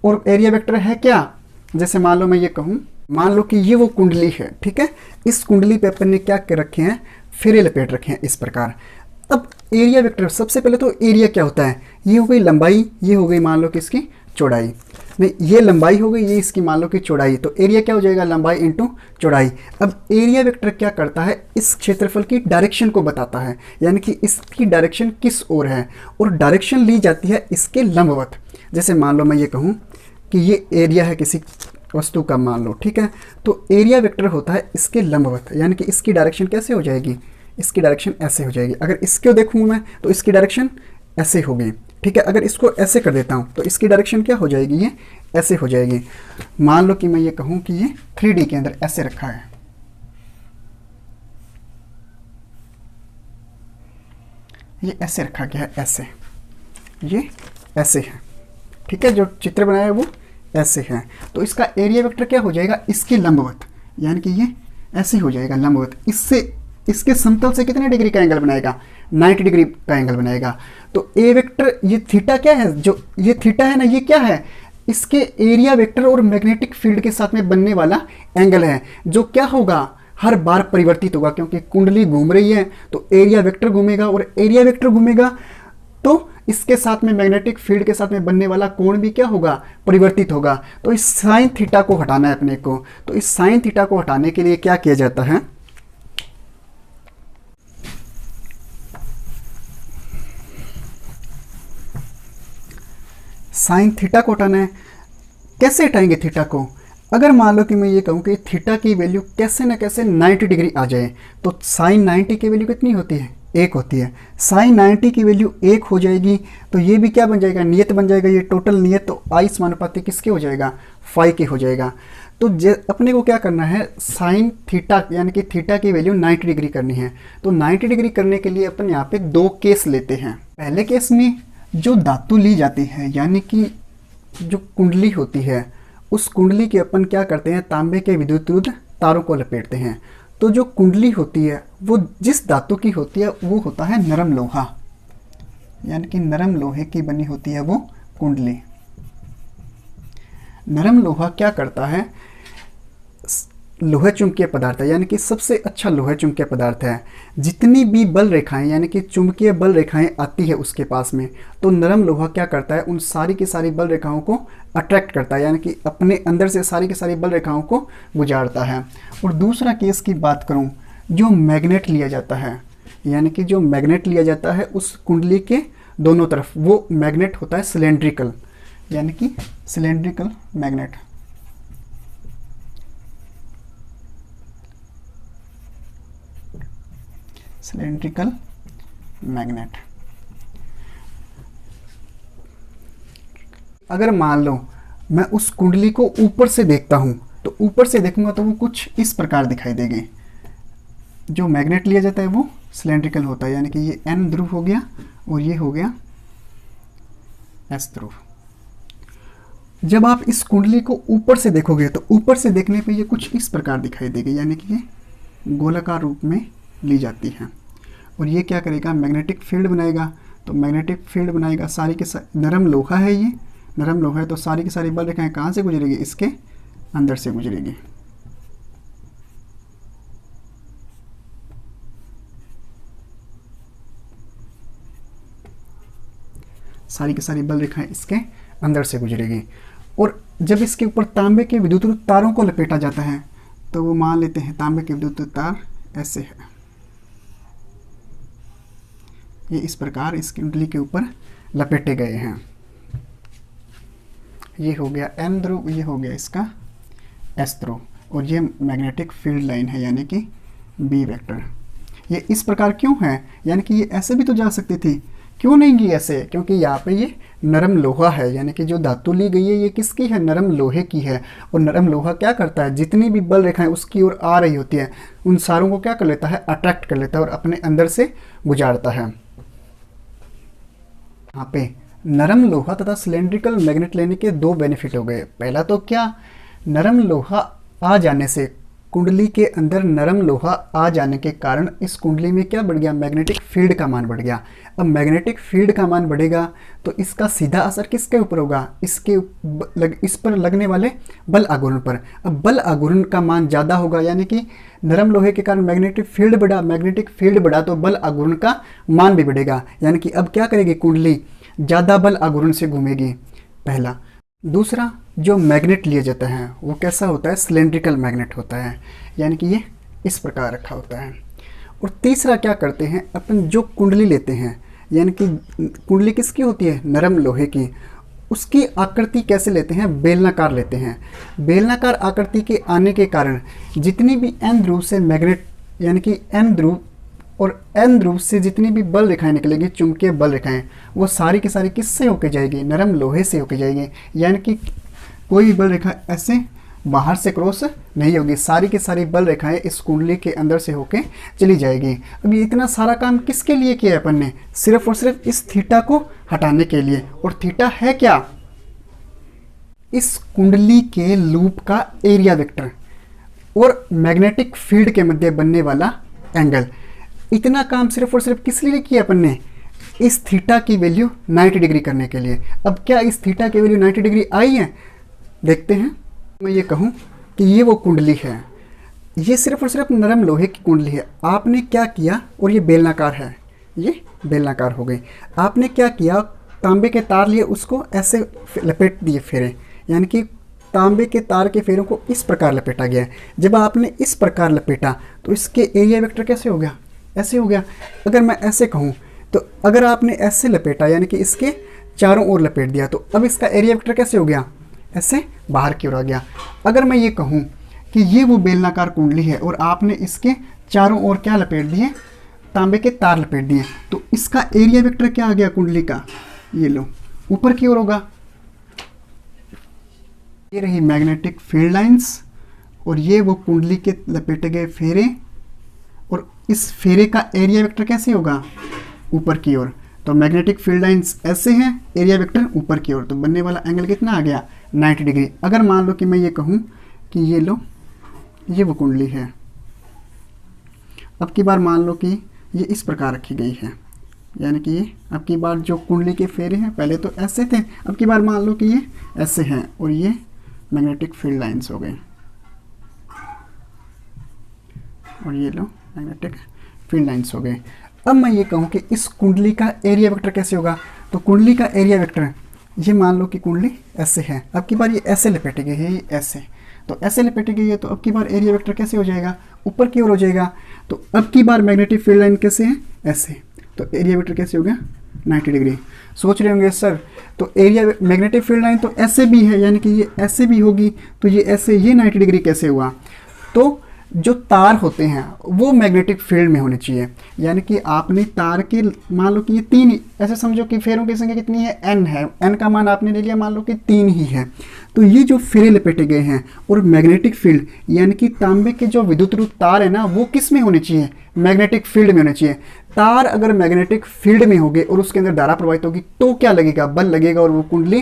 और एरिया वेक्टर है क्या? जैसे मान लो मैं ये कहूँ, मान लो कि ये वो कुंडली है, ठीक है। इस कुंडली पे अपन ने क्या कर रखे हैं? फेरे लपेट रखे हैं इस प्रकार। अब एरिया वेक्टर, सबसे पहले तो एरिया क्या होता है? ये हो गई लंबाई, ये हो गई मान लो कि इसकी चौड़ाई। नहीं, ये लंबाई हो गई, ये इसकी मान लो कि चौड़ाई। तो एरिया क्या हो जाएगा? लंबाई इंटू चौड़ाई। अब एरिया वेक्टर क्या करता है? इस क्षेत्रफल की डायरेक्शन को बताता है, यानी कि इसकी डायरेक्शन किस ओर है, और डायरेक्शन ली जाती है इसके लंबवत। जैसे मान लो मैं ये कहूँ कि ये एरिया है किसी वस्तु का, मान लो, ठीक है। तो एरिया वेक्टर होता है इसके लंबवत, यानी कि इसकी डायरेक्शन कैसे हो जाएगी? इसकी डायरेक्शन ऐसे हो जाएगी। अगर इसको देखूँ मैं तो इसकी डायरेक्शन ऐसे होगी, ठीक है। अगर इसको ऐसे कर देता हूँ तो इसकी डायरेक्शन क्या हो जाएगी? ये ऐसे हो जाएगी। मान लो कि मैं ये कहूँ कि ये 3D के अंदर ऐसे रखा है, ये ऐसे रखा गया है, ऐसे, ये ऐसे है, ठीक है। जो चित्र बनाया है वो ऐसे है। तो इसका एरिया वेक्टर क्या हो जाएगा? इसके लंबवत, यानी कि ये ऐसे हो जाएगा लंबवत। इससे इसके समतल से कितने डिग्री का एंगल बनाएगा? 90 डिग्री का एंगल बनाएगा। तो ए वेक्टर, ये थीटा क्या है? जो ये थीटा है ना, ये क्या है? इसके एरिया वेक्टर और मैग्नेटिक फील्ड के साथ में बनने वाला एंगल है, जो क्या होगा? हर बार परिवर्तित होगा, क्योंकि कुंडली घूम रही है तो एरिया वेक्टर घूमेगा, और एरिया वेक्टर घूमेगा तो इसके साथ में मैग्नेटिक फील्ड के साथ में बनने वाला कोण भी क्या होगा? परिवर्तित होगा। तो इस साइन थीटा को हटाना है अपने को। तो इस साइन थीटा को हटाने के लिए क्या किया जाता है? साइन थीटा को हटाना है। कैसे हटाएंगे थीटा को? अगर मान लो कि मैं ये कहूँ कि थीटा की वैल्यू कैसे ना कैसे 90 डिग्री आ जाए, तो साइन 90 की वैल्यू कितनी होती है? 1 होती है। साइन 90 की वैल्यू 1 हो जाएगी तो ये भी क्या बन जाएगा? नियत बन जाएगा। ये टोटल नियत तो आई समानुपाती किसके हो जाएगा? फाई के हो जाएगा। तो अपने को क्या करना है? साइन थीटा, यानी कि थीटा की वैल्यू 90 डिग्री करनी है। तो 90 डिग्री करने के लिए अपन यहाँ पे 2 केस लेते हैं। पहले केस में जो धातु ली जाती है, यानी कि जो कुंडली होती है, उस कुंडली के अपन क्या करते हैं? तांबे के विद्युत तारों को लपेटते हैं। तो जो कुंडली होती है वो जिस धातु की होती है वो होता है नरम लोहा, यानी कि नरम लोहे की बनी होती है वो कुंडली। नरम लोहा क्या करता है? लोहे चुंबकीय पदार्थ है, यानी कि सबसे अच्छा लोहे चुंबकीय पदार्थ है। जितनी भी बल रेखाएं, यानी कि चुंबकीय बल रेखाएं आती है उसके पास में, तो नरम लोहा क्या करता है? उन सारी की सारी बल रेखाओं को अट्रैक्ट करता है, यानी कि अपने अंदर से सारी की सारी बल रेखाओं को गुजारता है। और दूसरा केस की बात करूं, जो मैग्नेट लिया जाता है, यानी कि जो मैग्नेट लिया जाता है उस कुंडली के दोनों तरफ, वो मैग्नेट होता है सिलेंड्रिकल, यानी कि सिलेंड्रिकल मैग्नेट। Cylindrical magnet. अगर मान लो मैं उस कुंडली को ऊपर से देखता हूं, तो ऊपर से देखूंगा तो वो कुछ इस प्रकार दिखाई देगी। जो मैग्नेट लिया जाता है वो सिलेंड्रिकल होता है, यानी कि ये N ध्रुव हो गया और ये हो गया S ध्रुव। जब आप इस कुंडली को ऊपर से देखोगे तो ऊपर से देखने पे ये कुछ इस प्रकार दिखाई देगी, यानी कि ये गोलाकार रूप में ली जाती है। और ये क्या करेगा? मैग्नेटिक फील्ड बनाएगा। तो मैग्नेटिक फील्ड बनाएगा, सारी के सारी, नरम लोहा है, ये नरम लोहा है, तो सारी की सारी बल रेखाएं कहाँ से गुजरेगी? इसके अंदर से गुजरेगी। सारी की सारी बल रेखाएं इसके अंदर से गुजरेगी। और जब इसके ऊपर तांबे के विद्युत तारों को लपेटा जाता है तो वो मान लेते हैं तांबे के विद्युत तार ऐसे है, ये इस प्रकार इस कुंडली के ऊपर लपेटे गए हैं। ये हो गया N ध्रुव, ये हो गया इसका S ध्रुव, और ये मैग्नेटिक फील्ड लाइन है यानी कि B वेक्टर। ये इस प्रकार क्यों है, यानी कि ये ऐसे भी तो जा सकती थी, क्यों नहीं गई ऐसे? क्योंकि यहाँ पे ये नरम लोहा है, यानी कि जो धातु ली गई है ये किसकी है? नरम लोहे की है। और नरम लोहा क्या करता है, जितनी भी बल रेखाएं उसकी ओर आ रही होती है उन सारों को क्या कर लेता है? अट्रैक्ट कर लेता है और अपने अंदर से गुजारता है। यहाँ पे नरम लोहा तथा सिलेंड्रिकल मैग्नेट लेने के दो बेनिफिट हो गए। पहला तो क्या, नरम लोहा आ जाने से कुंडली के अंदर नरम लोहा आ जाने के कारण इस कुंडली में क्या बढ़ गया? मैग्नेटिक फील्ड का मान बढ़ गया। अब मैग्नेटिक फील्ड का मान बढ़ेगा तो इसका सीधा असर किसके ऊपर होगा? इस पर लगने वाले बल आघूर्ण पर। अब बल आघूर्ण का मान ज़्यादा होगा, यानी कि नरम लोहे के कारण मैग्नेटिक फील्ड बढ़ा, मैग्नेटिक फील्ड बढ़ा तो बल आघूर्ण का मान भी बढ़ेगा, यानी कि अब क्या करेगी कुंडली? ज़्यादा बल आघूर्ण से घूमेगी, पहला। दूसरा, जो मैग्नेट लिया जाता है वो कैसा होता है? सिलेंड्रिकल मैग्नेट होता है, यानी कि ये इस प्रकार रखा होता है। और तीसरा क्या करते हैं, अपन जो कुंडली लेते हैं, यानी कि कुंडली किसकी होती है? नरम लोहे की। उसकी आकृति कैसे लेते हैं? बेलनाकार लेते हैं। बेलनाकार आकृति के आने के कारण जितनी भी N ध्रुव से मैग्नेट, यानी कि N ध्रुव और N ध्रुव से जितनी भी बल रेखाएं निकलेगी, चुंबकीय बल रेखाएं, वो सारी की सारी किससे होके जाएगी? नरम लोहे से होके जाएगी, यानी कि कोई भी बल रेखा ऐसे बाहर से क्रॉस नहीं होगी, सारी की सारी बल रेखाएं इस कुंडली के अंदर से होके चली जाएगी। अब ये इतना सारा काम किसके लिए किया है अपन ने? सिर्फ और सिर्फ इस थीटा को हटाने के लिए। और थीटा है क्या? इस कुंडली के लूप का एरिया वेक्टर और मैग्नेटिक फील्ड के मध्य बनने वाला एंगल। इतना काम सिर्फ और सिर्फ किस लिए किया अपन ने? इस थीटा की वैल्यू 90 डिग्री करने के लिए। अब क्या इस थीटा की वैल्यू 90 डिग्री आई है? देखते हैं। मैं ये कहूँ कि ये वो कुंडली है, ये सिर्फ और सिर्फ नरम लोहे की कुंडली है। आपने क्या किया, और ये बेलनाकार है, ये बेलनाकार हो गई। आपने क्या किया, तांबे के तार लिए उसको ऐसे लपेट दिए फेरे, यानी कि तांबे के तार के फेरों को इस प्रकार लपेटा गया है। जब आपने इस प्रकार लपेटा तो इसके एरिया वेक्टर कैसे हो गया? ऐसे हो गया। अगर मैं ऐसे कहूँ तो अगर आपने ऐसे लपेटा, यानी कि इसके चारों ओर लपेट दिया, तो अब इसका एरिया वेक्टर कैसे हो गया? ऐसे बाहर की ओर आ गया। अगर मैं ये कहूँ कि ये वो बेलनाकार कुंडली है और आपने इसके चारों ओर क्या लपेट दिए? तांबे के तार लपेट दिए, तो इसका एरिया वेक्टर क्या आ गया कुंडली का? ये लो, ऊपर की ओर होगा। ये रही मैग्नेटिक फील्ड लाइंस और ये वो कुंडली के लपेटे गए फेरे, और इस फेरे का एरिया वेक्टर कैसे होगा? ऊपर की ओर। तो मैग्नेटिक फील्ड लाइंस ऐसे हैं, एरिया वेक्टर ऊपर की ओर, तो बनने वाला एंगल कितना आ गया? 90 डिग्री। अगर मान लो कि मैं ये कहूँ कि ये लो, ये वो कुंडली है, अब की बार मान लो कि ये इस प्रकार रखी गई है, यानी कि ये अब की बार जो कुंडली के फेरे हैं पहले तो ऐसे थे, अब की बार मान लो कि ये ऐसे हैं, और ये मैग्नेटिक फील्ड लाइंस हो गए, और ये लो मैग्नेटिक फील्ड लाइंस हो गए। अब मैं ये कहूँ कि इस कुंडली का एरिया वेक्टर कैसे होगा? तो कुंडली का एरिया वेक्टर, ये मान लो कि कुंडली ऐसे है, अब की बार ये ऐसे लपेटी गई है, ये ऐसे, तो ऐसे लपेटी गई है, तो अब की बार एरिया वेक्टर कैसे हो जाएगा? ऊपर की ओर हो जाएगा। तो अब की बार मैग्नेटिक फील्ड लाइन कैसे है? ऐसे, तो एरिया वेक्टर कैसे हो गया? 90 डिग्री। सोच रहे होंगे सर तो एरिया मैग्नेटिक फील्ड लाइन तो ऐसे भी है, यानी कि ये ऐसे भी होगी, तो ये ऐसे, ये 90 डिग्री कैसे हुआ? तो जो तार होते हैं वो मैग्नेटिक फील्ड में होने चाहिए, यानी कि आपने तार के, मान लो कि ये 3, ऐसे समझो कि फेरों की संख्या कितनी है? n है, n का मान आपने ले लिया, मान लो कि 3 ही है, तो ये जो फेरे लपेटे गए हैं और मैग्नेटिक फील्ड, यानी कि तांबे के जो विद्युत रूप तार है ना, वो किस में होने चाहिए? मैग्नेटिक फील्ड में होने चाहिए। तार अगर मैग्नेटिक फील्ड में होंगे और उसके अंदर धारा प्रवाहित होगी तो क्या लगेगा? बल लगेगा, और वो कुंडली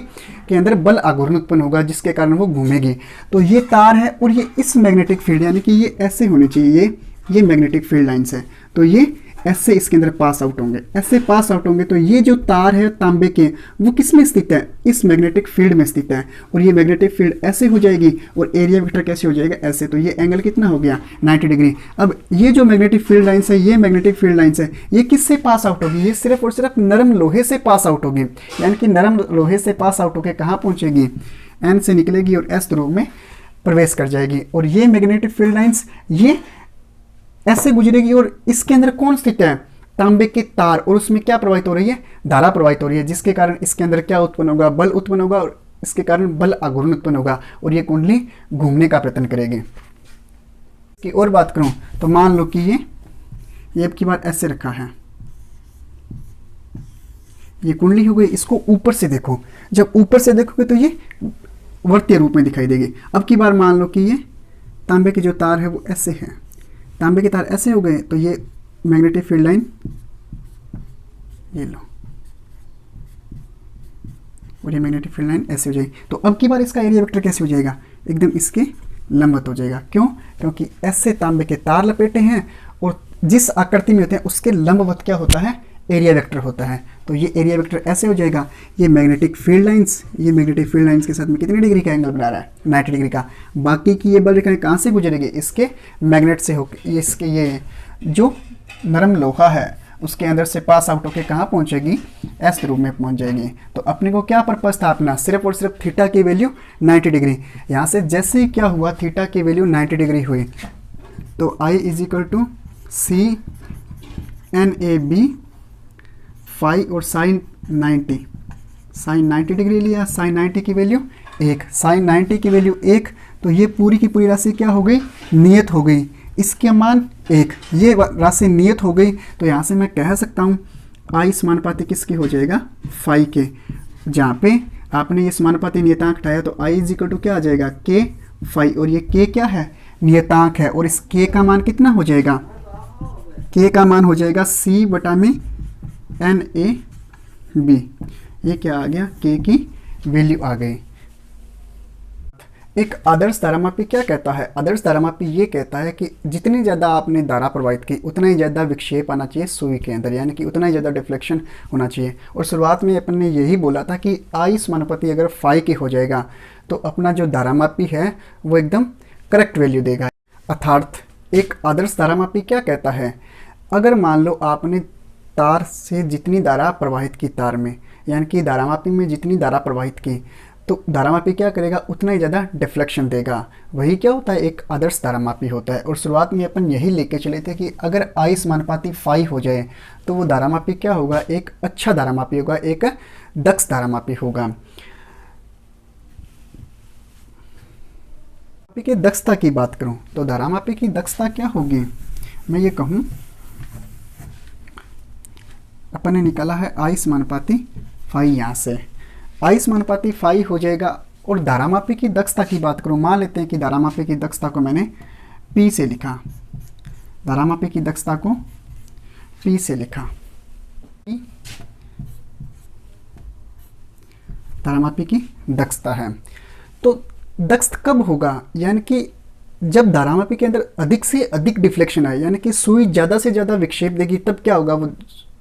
के अंदर बल आघूर्ण उत्पन्न होगा जिसके कारण वो घूमेगी। तो ये तार है और ये इस मैग्नेटिक फील्ड, यानी कि ये ऐसे होने चाहिए, ये मैग्नेटिक फील्ड लाइन्स है, तो ये ऐसे इसके अंदर पास आउट होंगे, ऐसे पास आउट होंगे। तो ये जो तार है तांबे के, वो किस में स्थित है, इस मैग्नेटिक फील्ड में स्थित है। और ये मैग्नेटिक फील्ड ऐसे हो जाएगी और एरिया वेक्टर कैसे हो जाएगा, ऐसे। तो ये एंगल कितना हो गया, 90 डिग्री। अब ये जो मैग्नेटिक फील्ड लाइन्स है, ये मैग्नेटिक फील्ड लाइन्स है, ये किससे पास आउट होगी, ये सिर्फ और सिर्फ नरम लोहे से पास आउट होगी। यानी कि नरम लोहे से पास आउट होकर कहाँ पहुँचेगी, एन से निकलेगी और एस ध्रुव में प्रवेश कर जाएगी। और ये मैग्नेटिक फील्ड लाइन्स ये ऐसे गुजरेगी और इसके अंदर कौन स्थित है, तांबे के तार। और उसमें क्या प्रवाहित हो रही है, धारा प्रवाहित हो रही है, जिसके कारण इसके अंदर क्या उत्पन्न होगा, बल उत्पन्न होगा और इसके कारण बल आघूर्ण उत्पन्न होगा और ये कुंडली घूमने का प्रयत्न करेगी। की और बात करूं तो मान लो कि ये अब की बात ऐसे रखा है, ये कुंडली हो गई। इसको ऊपर से देखो, जब ऊपर से देखोगे तो ये वर्तीय रूप में दिखाई देगी। अब की बार मान लो कि ये तांबे के जो तार है वो ऐसे है, तांबे के तार ऐसे हो गए, तो ये मैग्नेटिक फील्ड लाइन ये लो और ये मैग्नेटिक फील्ड लाइन ऐसे हो जाएगी। तो अब की बार इसका एरिया वेक्टर कैसे हो जाएगा, एकदम इसके लंबवत हो जाएगा। क्यों, क्योंकि ऐसे तांबे के तार लपेटे हैं और जिस आकृति में होते हैं उसके लंबवत क्या होता है, एरिया वेक्टर होता है। तो ये एरिया वेक्टर ऐसे हो जाएगा। ये मैग्नेटिक फील्ड लाइंस, ये मैग्नेटिक फील्ड लाइंस के साथ में कितने डिग्री का एंगल बना रहा है, 90 डिग्री का। बाकी की ये बल रेखाएं कहाँ से गुजरेगी, इसके मैग्नेट से होकर, इसके ये जो नरम लोहा है उसके अंदर से पास आउट होकर कहाँ पहुँचेगी, एस ध्रुव में पहुँच जाएगी। तो अपने को क्या पर्पस था अपना, सिर्फ और सिर्फ थीटा की वैल्यू 90 डिग्री। यहाँ से जैसे ही क्या हुआ, थीटा की वैल्यू 90 डिग्री हुई, तो I = CNAB फाई और साइन 90 डिग्री लिया। साइन 90 की वैल्यू 1, साइन 90 की वैल्यू 1। तो ये पूरी की पूरी राशि क्या हो गई, नियत हो गई, इसके मान 1, ये राशि नियत हो गई। तो यहाँ से मैं कह सकता हूँ I समानुपाती किसकी हो जाएगा, फाई के। जहाँ पे आपने ये समानुपाती नियतांक हटाया तो I = क्या आ जाएगा, K फाई। और ये K क्या है, नियतांक है। और इस K का मान कितना हो जाएगा, K का मान हो जाएगा C/NAB। ये क्या आ गया, K की वैल्यू आ गई। एक आदर्श धारामापी क्या कहता है, आदर्श धारामापी ये कहता है कि जितनी ज़्यादा आपने धारा प्रवाहित की उतना ही ज़्यादा विक्षेप आना चाहिए सुई के अंदर, यानी कि उतना ही ज़्यादा डिफ्लेक्शन होना चाहिए। और शुरुआत में अपन ने यही बोला था कि I समानुपाती अगर फाई के हो जाएगा तो अपना जो धारामापी है वो एकदम करेक्ट वैल्यू देगा। अर्थात एक आदर्श धारामापी क्या कहता है, अगर मान लो आपने तार से जितनी धारा प्रवाहित की तार में, यानी कि धारामापी में जितनी धारा प्रवाहित की, तो धारामापी क्या करेगा, उतना ही ज़्यादा डिफ्लेक्शन देगा। वही क्या होता है, एक आदर्श धारामापी होता है। और शुरुआत में अपन यही लेके चले थे कि अगर I समानुपाती फाई हो जाए तो वो धारामापी क्या होगा, एक अच्छा धारामापी होगा, एक दक्ष धारामापी होगा। की दक्षता की बात करूं तो धारामापी की दक्षता क्या होगी, मैं ये कहूं अपन ने निकाला है I समानुपाती फाई। यहाँ से I समानुपाती फाई हो जाएगा। और धारामापी की दक्षता की बात करूं, मान लेते हैं कि धारामापी की दक्षता को मैंने P से लिखा, धारामापी की दक्षता को P से लिखा। धारामापी की दक्षता है, तो दक्ष कब होगा, यानी कि जब धारामापी के अंदर अधिक से अधिक डिफ्लेक्शन आए, यानी कि सुई ज़्यादा से ज़्यादा विक्षेप देगी, तब क्या होगा, वो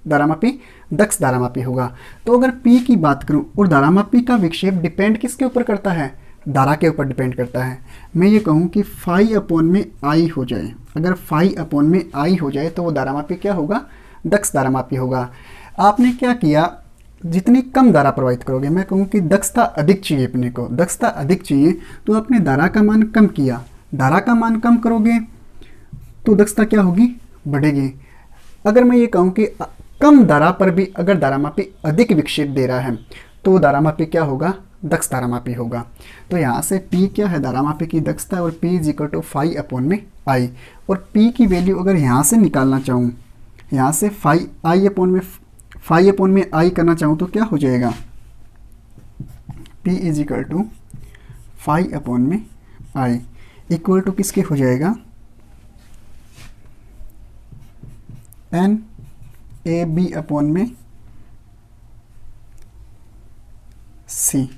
धारामापी दक्ष धारामापी होगा। तो अगर P की बात करूं और धारामापी का विक्षेप डिपेंड किसके ऊपर करता है, धारा के ऊपर डिपेंड करता है। मैं ये कहूं कि φ/I हो जाए, अगर φ/I हो जाए तो वो धारामापी क्या होगा, दक्ष धारामापी होगा। आपने क्या किया, जितनी कम धारा प्रवाहित करोगे, मैं कहूँ कि दक्षता अधिक चाहिए, अपने को दक्षता अधिक चाहिए, तो आपने धारा का मान कम किया। धारा का मान कम करोगे तो दक्षता क्या होगी, बढ़ेगी। अगर मैं ये कहूँ कि कम धारा पर भी अगर धारामापी अधिक विक्षेप दे रहा है तो धारामापी क्या होगा, दक्ष धारामापी होगा। तो यहाँ से P क्या है, धारामापी की दक्षता, और P = φ/I। और P की वैल्यू अगर यहाँ से निकालना चाहूँ, यहाँ से φ/I करना चाहूँ तो क्या हो जाएगा, P = φ/I इक्वल टू किसके हो जाएगा, NAB/C।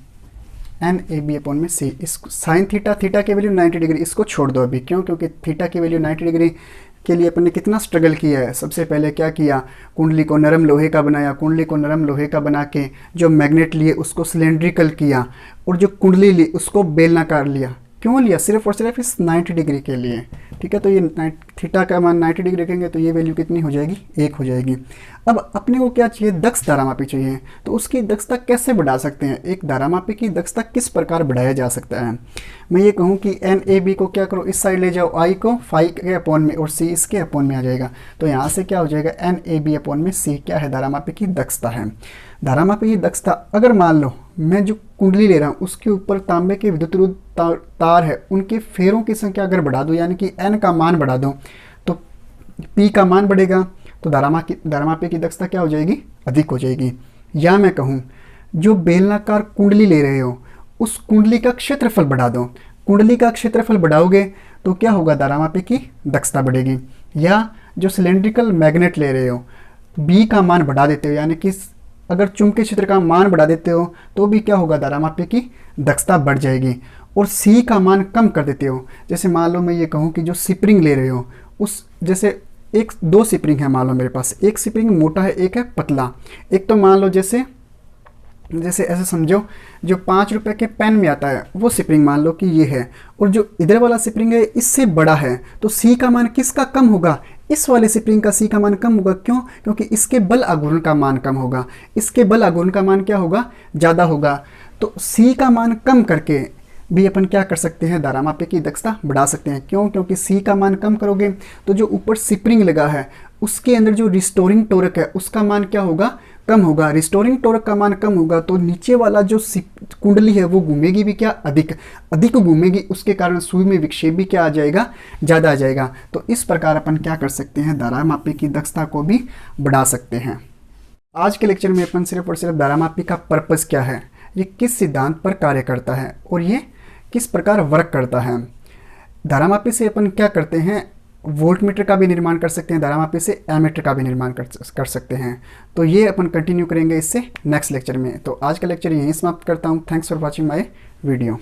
इस साइन थीटा, थीटा की वैल्यू 90 डिग्री, इसको छोड़ दो अभी। क्यों, क्योंकि थीटा की वैल्यू 90 डिग्री के लिए अपन ने कितना स्ट्रगल किया है। सबसे पहले क्या किया, कुंडली को नरम लोहे का बनाया, कुंडली को नरम लोहे का बना के जो मैग्नेट लिए उसको सिलेंड्रिकल किया, और जो कुंडली ली उसको बेलनाकार लिया। क्यों लिया, सिर्फ और सिर्फ इस 90 डिग्री के लिए। ठीक है, तो ये थीटा का मान 90 डिग्री रखेंगे तो ये वैल्यू कितनी हो जाएगी, 1 हो जाएगी। अब अपने को क्या चाहिए, दक्ष धारामापी चाहिए। तो उसकी दक्षता कैसे बढ़ा सकते हैं, एक धारामापी की दक्षता किस प्रकार बढ़ाया जा सकता है। मैं ये कहूँ कि NAB को क्या करो, इस साइड ले जाओ, I को फाई के अपॉन में और C इसके अपॉन में आ जाएगा। तो यहाँ से क्या हो जाएगा, NAB अपॉन में C क्या है, धारामापी की दक्षता है। धारामापी की दक्षता, अगर मान लो मैं जो कुंडली ले रहा हूँ उसके ऊपर तांबे के विद्युत रोध तार है, उनके फेरों की संख्या अगर बढ़ा दो, यानी कि N का मान बढ़ा दो, तो P का मान बढ़ेगा, तो धारामापी की दक्षता क्या हो जाएगी, अधिक हो जाएगी। या मैं कहूँ जो बेलनाकार कुंडली ले रहे हो उस कुंडली का क्षेत्रफल बढ़ा दो, कुंडली का क्षेत्रफल बढ़ाओगे तो क्या होगा, धारामापी की दक्षता बढ़ेगी। या जो सिलेंड्रिकल मैग्नेट ले रहे हो, B का मान बढ़ा देते हो, यानी कि अगर चुंबकीय क्षेत्र का मान बढ़ा देते हो तो भी क्या होगा, धारामापी की दक्षता बढ़ जाएगी। और C का मान कम कर देते हो, जैसे मान लो मैं ये कहूँ कि जो स्प्रिंग ले रहे हो, उस जैसे दो स्प्रिंग है मान लो मेरे पास, एक स्प्रिंग मोटा है एक है पतला। एक तो मान लो जैसे ऐसे समझो, जो 5 रुपए के पेन में आता है वो स्प्रिंग मान लो कि ये है, और जो इधर वाला स्प्रिंग है इससे बड़ा है, तो C का मान किसका कम होगा, इस वाले स्प्रिंग का C का मान कम होगा। क्यों, क्योंकि इसके बल आघूर्ण का मान कम होगा, इसके बल आघूर्ण का मान क्या होगा, ज़्यादा होगा। तो C का मान कम करके भी अपन क्या कर सकते हैं, धारामापी की दक्षता बढ़ा सकते हैं। क्यों, क्योंकि C का मान कम करोगे तो जो ऊपर स्प्रिंग लगा है उसके अंदर जो रिस्टोरिंग टॉर्क है उसका मान क्या होगा, कम होगा। रिस्टोरिंग टॉर्क का मान कम होगा तो नीचे वाला जो कुंडली है वो घूमेगी भी क्या, अधिक घूमेगी, उसके कारण सुई में विक्षेप भी क्या आ जाएगा, ज़्यादा आ जाएगा। तो इस प्रकार अपन क्या कर सकते हैं, धारामापी की दक्षता को भी बढ़ा सकते हैं। आज के लेक्चर में अपन सिर्फ और सिर्फ धारामापी का पर्पस क्या है, ये किस सिद्धांत पर कार्य करता है और ये किस प्रकार वर्क करता है। धारामापी से अपन क्या करते हैं, वोल्टमीटर का भी निर्माण कर सकते हैं, धारामापी से एमीटर का भी निर्माण कर सकते हैं। तो ये अपन कंटिन्यू करेंगे इससे नेक्स्ट लेक्चर में। तो आज का लेक्चर यहीं समाप्त करता हूँ। Thanks for watching my video.